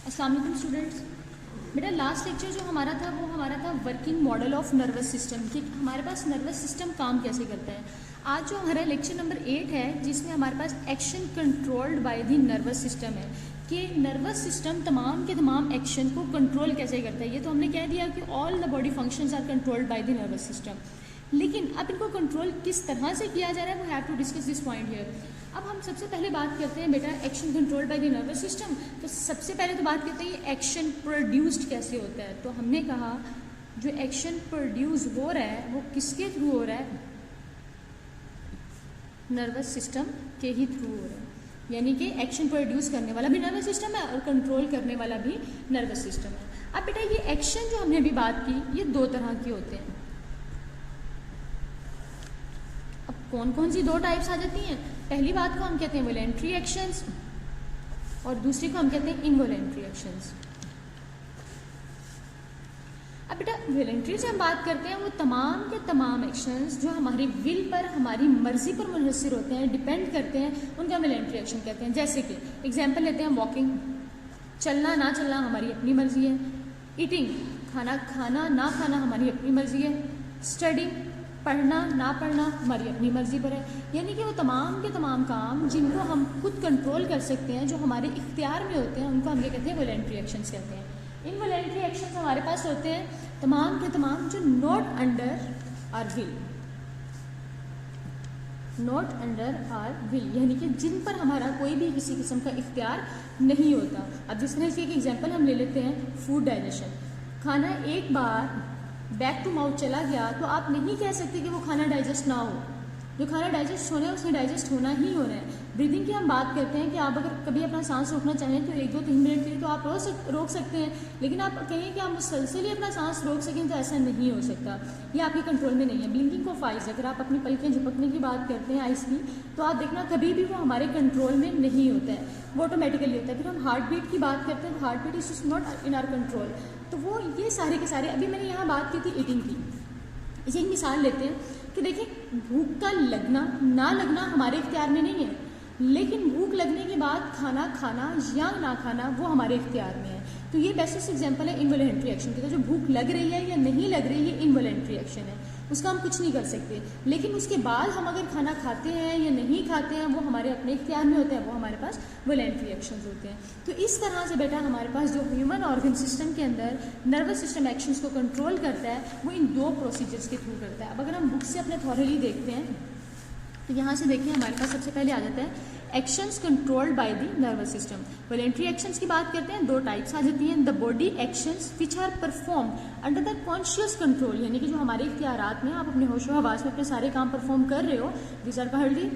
अस्सलाम वालेकुम स्टूडेंट्स। बेटा लास्ट लेक्चर जो हमारा था वो हमारा था working model of nervous system कि हमारे पास नर्वस सिस्टम काम कैसे करता है। आज जो हमारा लेक्चर नंबर 8 है जिसमें हमारे पास action controlled by the nervous system है कि नर्वस सिस्टम तमाम के तमाम एक्शन को कंट्रोल कैसे करता है। ये तो हमने कह दिया कि all the body functions are controlled by the nervous system, लेकिन अब इनको कंट्रोल किस तरह से किया जा रहा है वो have to discuss this point here. अब हम सबसे पहले बात करते हैं बेटा action control by the nervous system. तो सबसे पहले तो बात करते हैं एक्शन प्रोड्यूस्ड कैसे होता है। तो हमने कहा जो एक्शन प्रोड्यूस हो रहा है वो किसके थ्रू हो रहा है, नर्वस सिस्टम के ही थ्रू हो रहा है। यानी कि एक्शन प्रोड्यूस करने वाला भी नर्वस सिस्टम है और कंट्रोल करने वाला भी नर्वस सिस्टम है। अब बेटा ये एक्शन जो हमने अभी बात की ये दो तरह के होते हैं। अब कौन कौन सी दो टाइप्स आ जाती हैं। पहली बात को हम कहते हैं वॉलेंट्री एक्शंस और दूसरी को हम कहते हैं इनवॉलेंट्री एक्शंस। अब बेटा वॉलेंट्री से हम बात करते हैं वो तमाम के तमाम एक्शंस जो हमारी विल पर हमारी मर्जी पर मुनहसर होते हैं, डिपेंड करते हैं, उनका वॉलेंट्री एक्शन कहते हैं। जैसे कि एग्जांपल लेते हैं वॉकिंग, चलना ना चलना हमारी अपनी मर्जी है। ईटिंग, खाना खाना ना खाना हमारी अपनी मर्जी है। स्टडिंग, पढ़ना ना पढ़ना हमारी अपनी मर्जी पर है। यानी कि वो तमाम के तमाम काम जिनको हम खुद कंट्रोल कर सकते हैं, जो हमारे इख्तियार में होते हैं, उनको हम क्या कहते हैं, वॉलेंट्री एक्शंस कहते हैं। इनवॉलेंट्री एक्शंस हमारे पास होते हैं तमाम के तमाम जो not under our will, not under our will, यानी कि जिन पर हमारा कोई भी किसी किस्म का इख्तियार नहीं होता। अब जिस तरह से एक एग्जांपल हम ले लेते हैं फूड डाइजेशन। खाना एक बार बैक टू माउथ चला गया तो आप नहीं कह सकते कि वो खाना डाइजेस्ट ना हो। जो खाना डाइजेस्ट होना है उसने डाइजेस्ट होना ही होना है। ब्रीदिंग की हम बात करते हैं कि आप अगर कभी अपना सांस रोकना चाहें तो 1-2-3 मिनट के लिए तो आप रोक सकते हैं, लेकिन आप कहें कि आप मुसलसल ही अपना सांस रोक सकें तो ऐसा नहीं हो सकता, ये आपके कंट्रोल में नहीं है। ब्लिंकिंग ऑफ आइज, अगर आप अपनी पलकें झपकने की बात करते हैं आइज की, तो आप देखना कभी भी वो हमारे कंट्रोल में नहीं होता है, वो ऑटोमेटिकली होता है। फिर हम हार्ट बीट की बात करते हैं तो heart beat is just not in our control. तो वो ये सारे के सारे, अभी मैंने यहाँ बात की थी ईटिंग की, इसे एक मिसाल लेते हैं कि देखिए भूख का लगना ना लगना हमारे इख्तियार में नहीं है, लेकिन भूख लगने के बाद खाना खाना या ना खाना वो हमारे इख्तियार में है। तो ये बेसिक एग्जांपल है इनवॉलेंट्री एक्शन की। तो जो भूख लग रही है या नहीं लग रही है इनवॉलेंट्री एक्शन है, उसका हम कुछ नहीं कर सकते, लेकिन उसके बाद हम अगर खाना खाते हैं या नहीं खाते हैं वो हमारे अपने इख्तियार में होते हैं, वो हमारे पास वॉलेंट्री एक्शंस होते हैं। तो इस तरह से बेटा हमारे पास जो ह्यूमन ऑर्गन सिस्टम के अंदर नर्वस सिस्टम एक्शंस को कंट्रोल करता है वो इन दो प्रोसीजर्स के थ्रू करता है। अब अगर हम बुक से अपने थॉरली देखते हैं तो यहाँ से देखिए हमारे पास सबसे पहले आ जाता है actions controlled by the nervous system. Voluntary actions की बात करते हैं, दो टाइप्स आ जाती हैं। The body actions which are perform under the conscious control, यानी कि जो हमारे इख्तियारात में आप अपने होशो हवास में अपने सारे काम परफॉर्म कर रहे हो, this are called the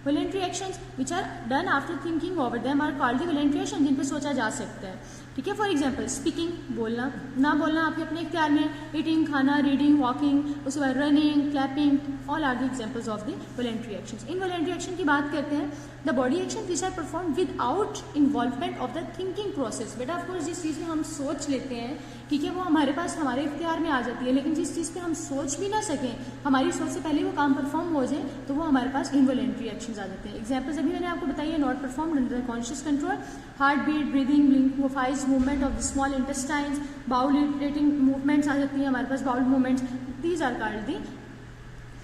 voluntary actions which are done after thinking over them are called the voluntary action, जिन पर सोचा जा सकता है। ठीक है, फॉर एग्जाम्पल स्पीकिंग, बोलना ना बोलना आपके अपने इख्तियार में, ईटिंग खाना, रीडिंग, वॉकिंग, उसके बाद running, clapping, all are the examples of the voluntary actions. Involuntary action की बात करते हैं the body action which are perform without involvement of the thinking process. बेटा ऑफकोर्स जिस चीज़ में हम सोच लेते हैं, ठीक है, वो हमारे पास हमारे इख्तियार में आ जाती है, लेकिन जिस चीज़ पे हम सोच भी ना सकें, हमारी सोच से पहले वो काम परफॉर्म हो जाए, तो वो हमारे पास इनवॉलेंट्री एक्शंस आ जाते हैं। एग्जाम्पल्स अभी मैंने आपको बताई है, not performed under the conscious control, heart beat, breathing, blinking of eyes, movement of the small intestines, bowel irritating movements आ जाती हैं हमारे पास, bowel movements, these are called the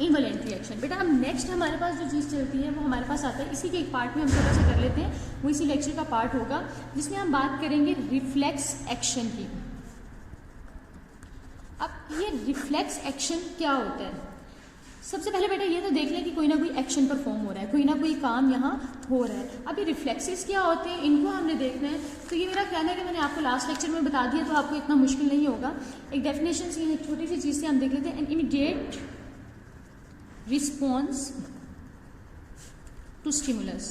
involuntary action. बेटा अब नेक्स्ट हमारे पास जो चीज़ चलती है वो हमारे पास आता है, इसी के एक पार्ट में हम थोड़ा सा कर लेते हैं, वो इसी लेक्चर का पार्ट होगा जिसमें हम बात करेंगे रिफ्लेक्स एक्शन की। अब ये रिफ्लेक्स एक्शन क्या होता है, सबसे पहले बेटा ये तो देख लें कि कोई ना कोई एक्शन परफॉर्म हो रहा है, कोई ना कोई काम यहाँ हो रहा है। अब ये रिफ्लेक्सेस क्या होते हैं, इनको हमने देखना है। तो ये मेरा कहना है कि मैंने आपको लास्ट लेक्चर में बता दिया तो आपको इतना मुश्किल नहीं होगा। एक डेफिनेशन से एक छोटी सी चीज़ से हम देख लेते हैं, an immediate response to stimulus.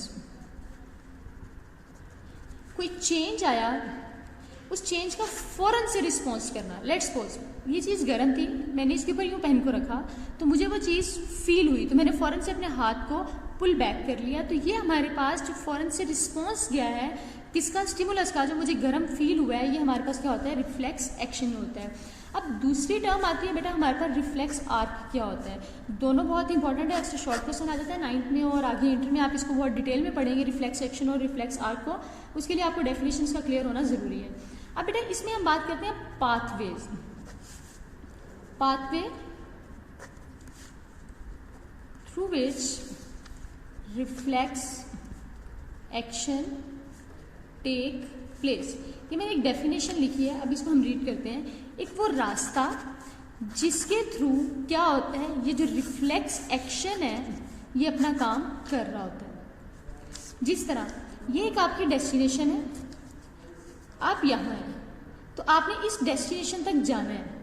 कोई चेंज आया, उस चेंज का फौरन से रिस्पॉन्स करना। लेट्स सपोज ये चीज़ गर्म थी, मैंने इसके ऊपर यूँ पहन को रखा तो मुझे वो चीज़ फील हुई, तो मैंने फ़ौरन से अपने हाथ को पुल बैक कर लिया। तो ये हमारे पास जो फ़ौरन से रिस्पॉन्स गया है किसका, स्टिमुलस का, जो मुझे गर्म फील हुआ है, ये हमारे पास क्या होता है, रिफ्लेक्स एक्शन होता है। अब दूसरी टर्म आती है बेटा हमारे पास रिफ्लेक्स आर्क क्या होता है। दोनों बहुत इंपॉर्टेंट है, एक्स्ट्रा शॉर्ट क्वेश्चन आ जाता है 9th में और आगे इंटर में आप इसको बहुत डिटेल में पढ़ेंगे रिफ्लेक्स एक्शन और रिफ्लेक्स आर्क को, उसके लिए आपको डेफिनेशंस का क्लियर होना ज़रूरी है। अब बेटा इसमें हम बात करते हैं pathways, pathway through which reflex action take place. ये मैंने एक डेफिनेशन लिखी है, अब इसको हम रीड करते हैं। एक वो रास्ता जिसके थ्रू क्या होता है, ये जो रिफ्लेक्स एक्शन है ये अपना काम कर रहा होता है। जिस तरह ये एक आपकी डेस्टिनेशन है, आप यहाँ हैं तो आपने इस डेस्टिनेशन तक जाना है,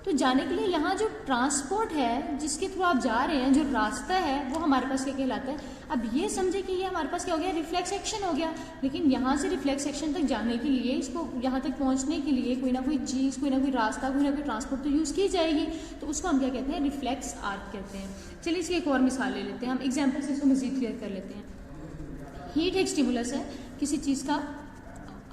तो जाने के लिए यहाँ जो ट्रांसपोर्ट है जिसके थ्रू आप जा रहे हैं, जो रास्ता है वो हमारे पास क्या कहलाता है। अब ये समझे कि ये हमारे पास क्या हो गया, रिफ्लेक्स एक्शन हो गया। लेकिन यहाँ से रिफ्लेक्स एक्शन तक जाने के लिए, इसको यहाँ तक पहुँचने के लिए कोई ना कोई चीज़, कोई ना कोई रास्ता, कोई ना कोई ट्रांसपोर्ट तो यूज़ की जाएगी, तो उसको हम क्या कहते हैं, रिफ्लेक्स आर्क कहते हैं। चलिए इसकी एक और मिसाल ले लेते हैं, हम एग्जाम्पल से इसको मज़ीद क्लियर कर लेते हैं। हीट एक स्टिमुलस है, किसी चीज़ का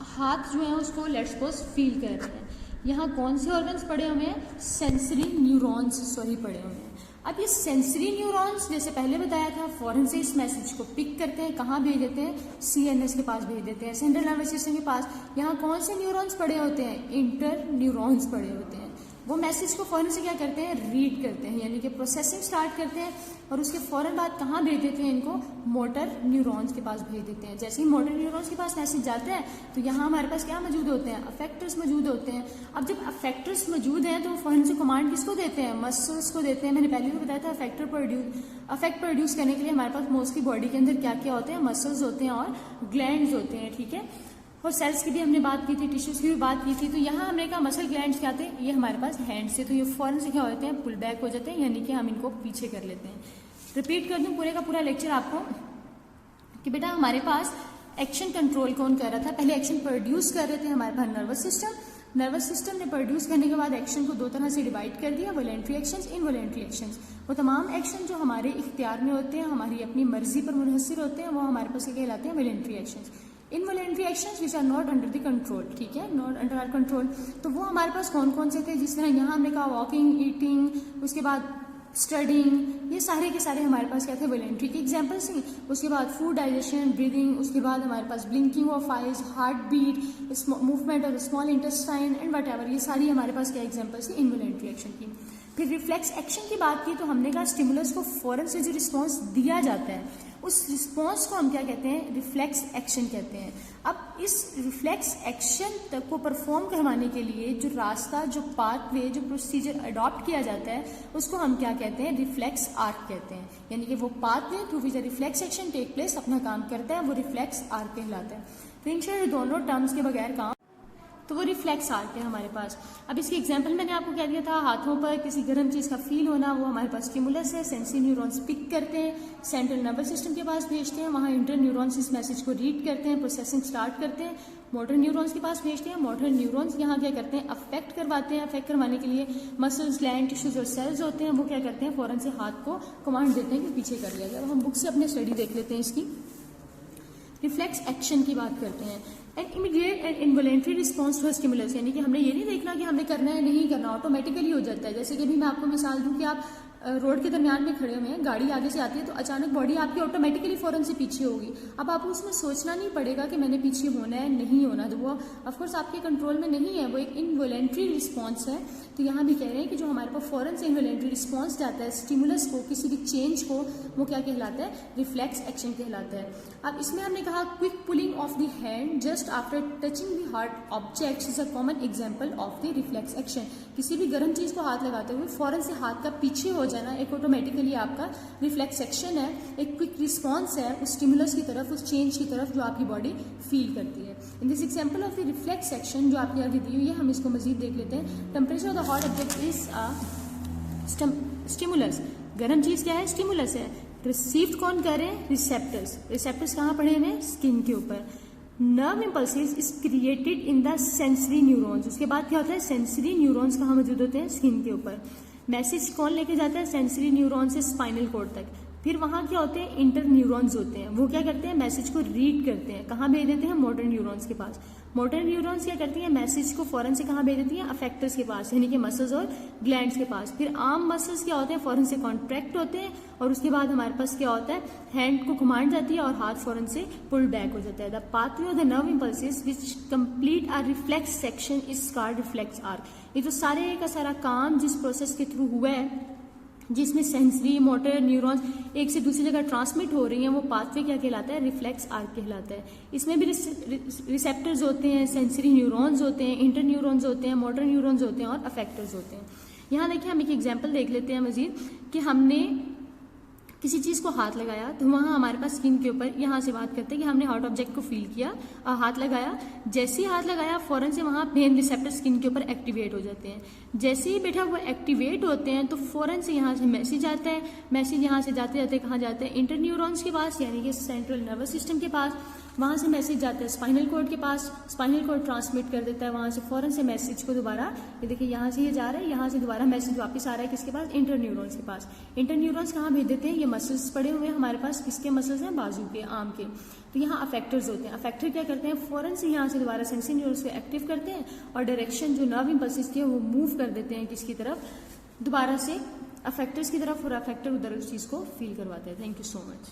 हाथ जो है उसको लेट्स सपोज फील कर रहे हैं। यहाँ कौन से ऑर्गन्स पड़े हुए हैं, सेंसरी न्यूरॉन्स पड़े हुए हैं। अब ये सेंसरी न्यूरॉन्स जैसे पहले बताया था फौरन से इस मैसेज को पिक करते हैं, कहाँ भेज देते हैं, CNS के पास भेज देते हैं, सेंट्रल नर्वस सिस्टम के पास। यहाँ कौन से न्यूरॉन्स पड़े होते हैं, इंटर न्यूरॉन्स पड़े होते हैं। वो मैसेज को फौरन से क्या करते हैं, रीड करते हैं, यानी कि प्रोसेसिंग स्टार्ट करते हैं और उसके फौरन बाद कहाँ भेज देते हैं, इनको मोटर न्यूरॉन्स के पास भेज देते हैं। जैसे ही मोटर न्यूरॉन्स के पास मैसेज जाता है तो यहाँ हमारे पास क्या मौजूद होते हैं, अफेक्टर्स मौजूद होते हैं। अब जब अफेक्टर्स मौजूद हैं तो फौरन से कमांड किसको देते हैं, मसल्स को देते हैं। मैंने पहले भी बताया था अफेक्ट प्रोड्यूस करने के लिए हमारे पास मोस्टली बॉडी के अंदर क्या क्या होते हैं, मसल्स होते हैं और ग्लैंड्स होते हैं, ठीक है। और सेल्स की भी हमने बात की थी, टिश्यूज की भी बात की थी। तो यहाँ हमने कहा मसल ग्लैंड्स क्या थे, ये हमारे पास हैंड से, तो ये फौरन से क्या होते हैं, पुल बैक हो जाते हैं, यानी कि हम इनको पीछे कर लेते हैं। रिपीट कर दूं पूरे का पूरा लेक्चर आपको कि बेटा हमारे पास एक्शन कंट्रोल कौन कर रहा था, पहले एक्शन प्रोड्यूस कर रहे थे हमारे पास नर्वस सिस्टम ने प्रोड्यूस करने के बाद एक्शन को दो तरह से डिवाइड कर दिया, वॉलेंट्री एक्शंस, इनवॉलेंट्री एक्शंस। वो तमाम एक्शन जो हमारे इख्तियार में होते हैं, हमारी अपनी मर्जी पर मुनहसर होते हैं, वो हमारे पास क्या कहलाते हैं, voluntary actions. Involuntary actions which are not under the control, ठीक है, नॉट अंडर आवर कंट्रोल। तो वो हमारे पास कौन कौन से थे, जिस तरह यहाँ हमने कहा वॉकिंग, ईटिंग, उसके बाद स्टडिंग, ये सारे के सारे हमारे पास क्या थे, वॉलेंट्री के एग्जाम्पल्स थी। उसके बाद फूड डाइजेशन, ब्रीदिंग, उसके बाद हमारे पास blinking of eyes, heart beat, movement of small intestine and whatever, ये सारी हमारे पास क्या एग्जाम्पल्स थी इनवॉलेंट्री एक्शन की। फिर रिफ्लेक्स एक्शन की बात की तो हमने कहा स्टिमुलस को फौरन से जो रिस्पॉन्स दिया जाता है उस रिस्पॉन्स को हम क्या कहते हैं, रिफ्लेक्स एक्शन कहते हैं। अब इस रिफ्लेक्स एक्शन तक को परफॉर्म करवाने के लिए जो रास्ता, जो पाथवे, जो प्रोसीजर अडॉप्ट किया जाता है उसको हम क्या कहते हैं, रिफ्लेक्स आर्क कहते हैं। यानी कि वो pathway through which reflex action take place अपना काम करता है, वो रिफ्लेक्स आर्क कहलाता है। तो इन दोनों टर्म्स के बगैर काम, तो वो रिफ्लेक्स आर्क है हमारे पास। अब इसकी एग्जांपल मैंने आपको कह दिया था, हाथों पर किसी गर्म चीज़ का फील होना, वो हमारे पास स्टिमुलस है, सेंसरी न्यूरॉन्स पिक करते हैं, सेंट्रल नर्वस सिस्टम के पास भेजते हैं, वहाँ इंटर न्यूरॉन्स इस मैसेज को रीड करते हैं, प्रोसेसिंग स्टार्ट करते हैं, मोटर न्यूरॉन्स के पास भेजते हैं, मोटर न्यूरॉन्स यहाँ क्या करते हैं, अफेक्ट करवाते हैं। अफेक्ट करवाने के लिए मसल्स, ग्लैंड, टिश्यूज और सेल्स होते हैं, वो क्या करते हैं, फौरन से हाथ को कमांड देते हैं कि पीछे कर लिया जाए। हम बुक से अपने स्टडी देख लेते हैं इसकी। रिफ्लेक्स एक्शन की बात करते हैं, and immediate and involuntary response to stimulus, यानी कि हमने ये नहीं देखना कि हमने करना है नहीं करना, ऑटोमेटिकली हो जाता है। जैसे कि अभी मैं आपको मिसाल दूं कि आप रोड के दरमियान में खड़े हुए हैं, गाड़ी आगे से आती है तो अचानक बॉडी आपकी ऑटोमेटिकली फौरन से पीछे होगी। अब आपको उसमें सोचना नहीं पड़ेगा कि मैंने पीछे होना है नहीं होना, तो वो ऑफकोर्स आपके कंट्रोल में नहीं है, वो एक इनवॉलेंट्री रिस्पॉन्स है। तो यहाँ भी कह रहे हैं कि जो हमारे पास फौरन से इनवॉलेंट्री रिस्पॉन्स जाता है स्टिमुलस को, किसी भी चेंज को, वो क्या कहलाता है, रिफ्लेक्स एक्शन कहलाता है। अब इसमें हमने कहा quick pulling of the hand just after touching the hard objects is a common example of the reflex action. किसी भी गर्म चीज को हाथ लगाते हुए फौरन से हाथ का पीछे हो जाना एक ऑटोमेटिकली आपका रिफ्लेक्स एक्शन है, एक क्विक रिस्पॉन्स है उस स्टिमुलस की तरफ, उस चेंज की तरफ जो आपकी बॉडी फील करती है। In this example of the reflex action जो आपके आगे दी हुई है, हम इसको मजीद देख लेते हैं। Temperature of the hot object is stimulus. गर्म चीज क्या है, स्टिमुलस है। रिसीव्ड कौन कर रहे हैं, रिसेप्टर्स। रिसेप्टर्स कहाँ पड़े हुए हैं, स्किन के ऊपर। Nerve impulses is created in the sensory neurons. उसके बाद क्या होता है, सेंसरी न्यूरॉन्स कहाँ मौजूद होते हैं, स्किन के ऊपर। मैसेज कौन लेके जाता है, सेंसरी न्यूरॉन से स्पाइनल कॉर्ड तक। फिर वहाँ क्या होते हैं, इंटर न्यूरॉन्स होते हैं, वो क्या करते हैं, मैसेज को रीड करते हैं, कहाँ भेज देते हैं, मोटर न्यूरॉन्स के पास। मोटर न्यूरॉन्स क्या करती हैं, मैसेज को फौरन से कहाँ भेज देती हैं, अफेक्टर्स के पास, यानी कि मसल्स और ग्लैंड्स के पास। फिर आर्म मसल्स क्या होते हैं, फौरन से कॉन्ट्रैक्ट होते हैं, और उसके बाद हमारे पास क्या होता है, हैंड को घुमाई जाती है और हाथ फौरन से पुल बैक हो जाता है। The pathway of the nerve impulses which complete our reflex section is called reflex arc. ये जो सारे का सारा काम जिस प्रोसेस के थ्रू हुआ है, जिसमें सेंसरी मोटर न्यूरॉन्स एक से दूसरी जगह ट्रांसमिट हो रही हैं, वो पाथवे क्या कहलाता है, रिफ्लेक्स आर्क कहलाता है। इसमें भी रिसेप्टर्स होते हैं, सेंसरी न्यूरॉन्स होते हैं, इंटर न्यूरॉन्स होते हैं, मोटर न्यूरॉन्स होते हैं और अफेक्टर्स होते हैं। यहाँ देखिए हम एक एग्जांपल देख लेते हैं मजीद कि हमने किसी चीज को हाथ लगाया तो वहां हमारे पास स्किन के ऊपर, यहाँ से बात करते हैं कि हमने हॉट ऑब्जेक्ट को फील किया और हाथ लगाया, जैसे ही हाथ लगाया फौरन से वहां पेन रिसेप्टर स्किन के ऊपर एक्टिवेट हो जाते हैं। जैसे ही बेटा वो एक्टिवेट होते हैं तो फौरन से यहाँ से मैसेज आता है, मैसेज यहाँ से जाते जाते कहाँ जाते हैं, इंटर न्यूरॉन्स के पास यानी कि सेंट्रल नर्वस सिस्टम के पास, वहां से मैसेज जाता है स्पाइनल कॉर्ड के पास, स्पाइनल कॉर्ड ट्रांसमिट कर देता है वहां से फौरन से मैसेज को दोबारा, ये देखिए यहाँ से ये जा रहा है, यहाँ से दोबारा मैसेज वापस आ रहा है किसके पास, इंटर न्यूरॉन्स के पास। इंटर न्यूरॉन्स कहाँ भेज देते हैं, ये मसल्स पड़े हुए हैं हमारे पास, किसके मसल्स हैं, बाजू के, आर्म के। तो यहाँ अफेक्टर्स होते हैं, अफेक्टर क्या करते हैं, फौरन से यहाँ से दोबारा सेंसरी न्यूरॉन्स को एक्टिव करते हैं और डायरेक्शन जो नर्व इंपल्सेस थे वो मूव कर देते हैं किसकी तरफ, दोबारा से अफेक्टर्स की तरफ, और अफेक्टर उधर उस चीज को फील करवाते हैं। Thank you so much.